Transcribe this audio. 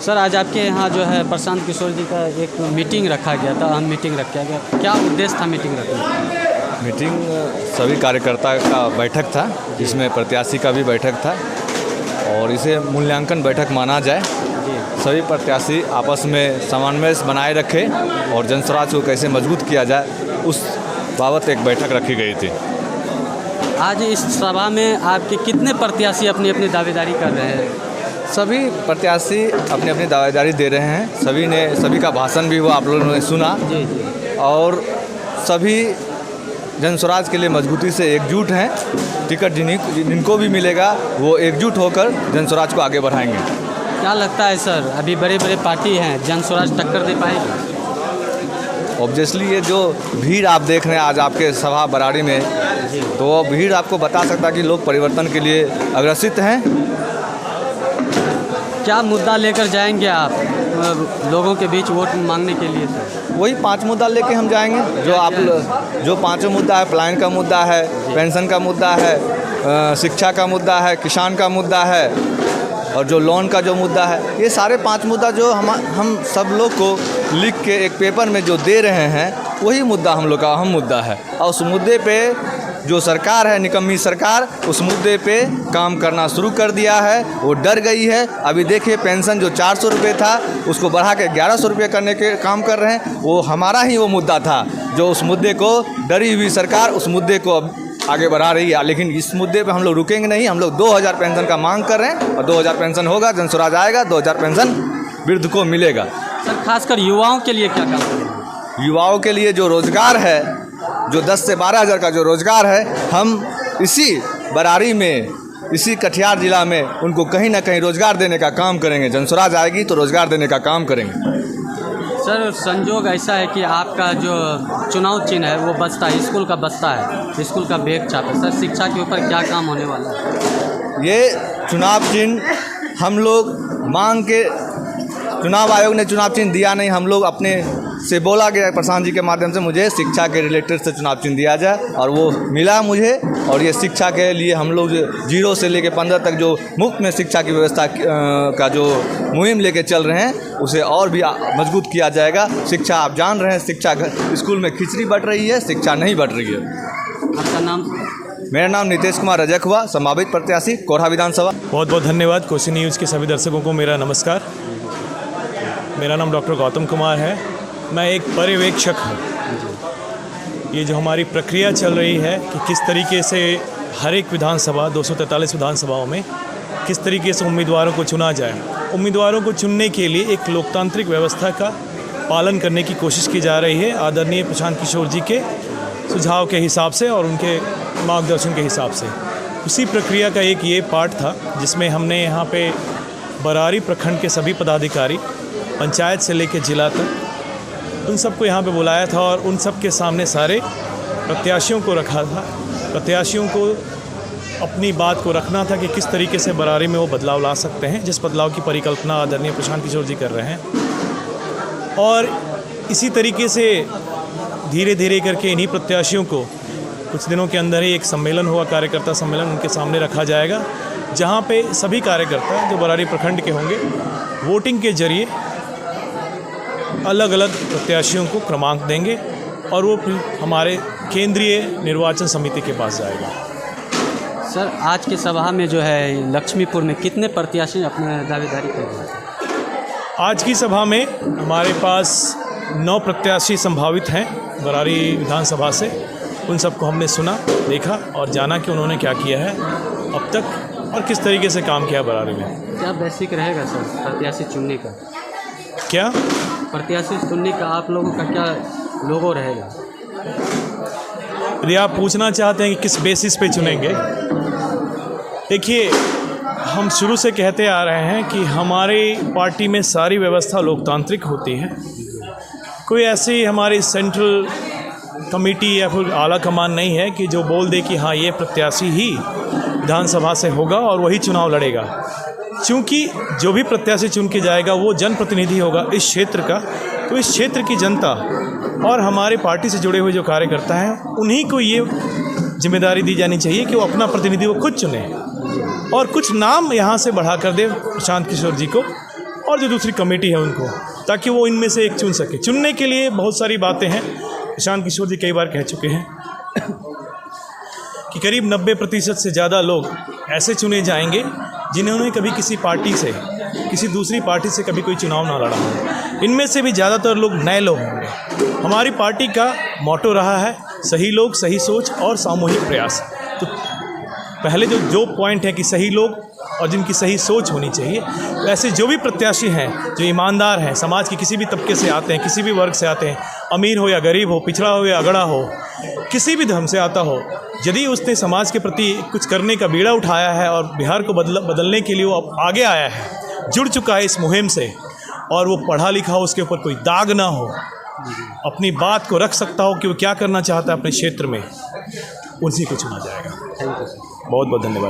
Sir आज आपके यहाँ जो है प्रशांत किशोर जी का एक मीटिंग रखा गया था, अहम मीटिंग रखा गया, क्या उद्देश्य था मीटिंग रखने का? मीटिंग सभी कार्यकर्ता का बैठक था, जिसमें प्रत्याशी का भी बैठक था और इसे मूल्यांकन बैठक माना जाए। सभी प्रत्याशी आपस में समन्वय बनाए रखे और जनस्वराज को कैसे मजबूत किया जाए, उस बाबत एक बैठक रखी गई थी। आज इस सभा में आपके कितने प्रत्याशी अपनी अपनी दावेदारी कर रहे हैं? सभी प्रत्याशी अपनी अपनी दावेदारी दे रहे हैं। सभी का भाषण भी हुआ, आप लोगों ने सुना। जी। और सभी जनस्वराज के लिए मजबूती से एकजुट हैं। टिकट जिनको भी मिलेगा वो एकजुट होकर जनस्वराज को आगे बढ़ाएंगे। क्या लगता है सर, अभी बड़े बड़े पार्टी हैं, जनस्वराज टक्कर दे पाएगी? ऑब्वियसली ये जो भीड़ आप देख रहे हैं आज आपके सभा बराड़ी में, तो वो भीड़ आपको बता सकता है कि लोग परिवर्तन के लिए अग्रसित हैं। क्या मुद्दा लेकर जाएंगे आप लोगों के बीच वोट मांगने के लिए? वही 5 मुद्दा लेके हम जाएंगे, जो 5 मुद्दा है। प्लान का मुद्दा है, पेंशन का मुद्दा है, शिक्षा का मुद्दा है, किसान का मुद्दा है और जो लोन का जो मुद्दा है। ये सारे 5 मुद्दा जो हम सब लोग को लिख के एक पेपर में जो दे रहे हैं, वही मुद्दा हम लोग का अहम मुद्दा है। और उस मुद्दे पे जो सरकार है, निकम्मी सरकार, उस मुद्दे पे काम करना शुरू कर दिया है। वो डर गई है। अभी देखिए पेंशन जो 400 रुपये था उसको बढ़ा के 1100 रुपये करने के काम कर रहे हैं। वो हमारा ही वो मुद्दा था, जो उस मुद्दे को डरी हुई सरकार उस मुद्दे को अब आगे बढ़ा रही है। लेकिन इस मुद्दे पे हम लोग रुकेंगे नहीं। हम लोग 2000 पेंशन का मांग कर रहे हैं और 2000 पेंशन होगा, जनस्वराज आएगा, 2000 पेंशन वृद्ध को मिलेगा। सर खासकर युवाओं के लिए क्या काम करेंगे? युवाओं के लिए जो रोज़गार है, जो 10 से 12 हज़ार का जो रोज़गार है, हम इसी बराड़ी में, इसी कटिहार ज़िला में उनको कहीं ना कहीं रोज़गार देने का काम करेंगे। जनस्वराज आएगी तो रोज़गार देने का काम करेंगे। सर संजोग ऐसा है कि आपका जो चुनाव चिन्ह है वो बस्ता है, स्कूल का बस्ता है, स्कूल का बैग छाप है। सर शिक्षा के ऊपर क्या काम होने वाला है? ये चुनाव चिन्ह हम लोग मांग के, चुनाव आयोग ने चुनाव चिन्ह दिया नहीं, हम लोग अपने से बोला गया प्रशांत जी के माध्यम से मुझे शिक्षा के रिलेटेड से चुनाव चिन्ह दिया जाए और वो मिला मुझे। और ये शिक्षा के लिए हम लोग 0 से लेकर 15 तक जो मुफ्त में शिक्षा की व्यवस्था का जो मुहिम लेके चल रहे हैं, उसे और भी मजबूत किया जाएगा। शिक्षा आप जान रहे हैं, शिक्षा स्कूल में खिचड़ी बट रही है, शिक्षा नहीं बट रही है। आपका नाम? मेरा नाम नितेश कुमार रजक हुआ, संभावित प्रत्याशी कोरहा विधानसभा। बहुत बहुत धन्यवाद। कोसी न्यूज़ के सभी दर्शकों को मेरा नमस्कार। मेरा नाम डॉक्टर गौतम कुमार है। मैं एक पर्यवेक्षक हूँ। ये जो हमारी प्रक्रिया चल रही है कि किस तरीके से हर एक विधानसभा 243 विधानसभाओं में किस तरीके से उम्मीदवारों को चुना जाए, उम्मीदवारों को चुनने के लिए एक लोकतांत्रिक व्यवस्था का पालन करने की कोशिश की जा रही है आदरणीय प्रशांत किशोर जी के सुझाव के हिसाब से और उनके मार्गदर्शन के हिसाब से। उसी प्रक्रिया का एक ये पार्ट था जिसमें हमने यहाँ पे बरारी प्रखंड के सभी पदाधिकारी, पंचायत से लेकर जिला तक, उन सबको यहाँ पे बुलाया था और उन सब के सामने सारे प्रत्याशियों को रखा था। प्रत्याशियों को अपनी बात को रखना था कि किस तरीके से बरारी में वो बदलाव ला सकते हैं, जिस बदलाव की परिकल्पना आदरणीय प्रशांत किशोर जी कर रहे हैं। और इसी तरीके से धीरे धीरे करके इन्हीं प्रत्याशियों को कुछ दिनों के अंदर ही एक सम्मेलन हुआ, कार्यकर्ता सम्मेलन उनके सामने रखा जाएगा, जहाँ पे सभी कार्यकर्ता जो बरारी प्रखंड के होंगे वोटिंग के जरिए अलग अलग प्रत्याशियों को क्रमांक देंगे और वो फिर हमारे केंद्रीय निर्वाचन समिति के पास जाएगा। सर आज के सभा में जो है लक्ष्मीपुर में कितने प्रत्याशी अपने दावेदारी कर रहे हैं? आज की सभा में हमारे पास 9 प्रत्याशी संभावित हैं बरारी विधानसभा से। उन सबको हमने सुना, देखा और जाना कि उन्होंने क्या किया है अब तक और किस तरीके से काम किया बरारी में। क्या बेसिक रहेगा सर प्रत्याशी चुनने का? क्या प्रत्याशी चुनने का आप लोगों का क्या लोगो रहेगा? यदि आप पूछना चाहते हैं कि किस बेसिस पे चुनेंगे, देखिए हम शुरू से कहते आ रहे हैं कि हमारी पार्टी में सारी व्यवस्था लोकतांत्रिक होती है। कोई ऐसी हमारी सेंट्रल कमेटी या फिर आला कमान नहीं है कि जो बोल दे कि हाँ ये प्रत्याशी ही विधानसभा से होगा और वही चुनाव लड़ेगा। क्योंकि जो भी प्रत्याशी चुन के जाएगा वो जनप्रतिनिधि होगा इस क्षेत्र का, तो इस क्षेत्र की जनता और हमारे पार्टी से जुड़े हुए जो कार्यकर्ता हैं उन्हीं को ये जिम्मेदारी दी जानी चाहिए कि वो अपना प्रतिनिधि वो खुद चुने और कुछ नाम यहाँ से बढ़ा कर दे प्रशांत किशोर जी को और जो दूसरी कमेटी है उनको, ताकि वो इनमें से एक चुन सके। चुनने के लिए बहुत सारी बातें हैं। प्रशांत किशोर जी कई बार कह चुके हैं कि करीब 90% से ज़्यादा लोग ऐसे चुने जाएंगे जिन्होंने कभी किसी पार्टी से, किसी दूसरी पार्टी से कभी कोई चुनाव ना लड़ा हो। इनमें से भी ज़्यादातर लोग नए लोग होंगे। हमारी पार्टी का मोटो रहा है सही लोग, सही सोच और सामूहिक प्रयास। तो पहले जो पॉइंट है कि सही लोग और जिनकी सही सोच होनी चाहिए, तो ऐसे जो भी प्रत्याशी हैं जो ईमानदार हैं, समाज के किसी भी तबके से आते हैं, किसी भी वर्ग से आते हैं, अमीर हो या गरीब हो, पिछड़ा हो या अगड़ा हो, किसी भी धर्म से आता हो, यदि उसने समाज के प्रति कुछ करने का बीड़ा उठाया है और बिहार को बदलने के लिए वो आगे आया है, जुड़ चुका है इस मुहिम से, और वो पढ़ा लिखा हो, उसके ऊपर कोई दाग ना हो, अपनी बात को रख सकता हो कि वो क्या करना चाहता है अपने क्षेत्र में, उसी को चुना जाएगा। बहुत बहुत धन्यवाद।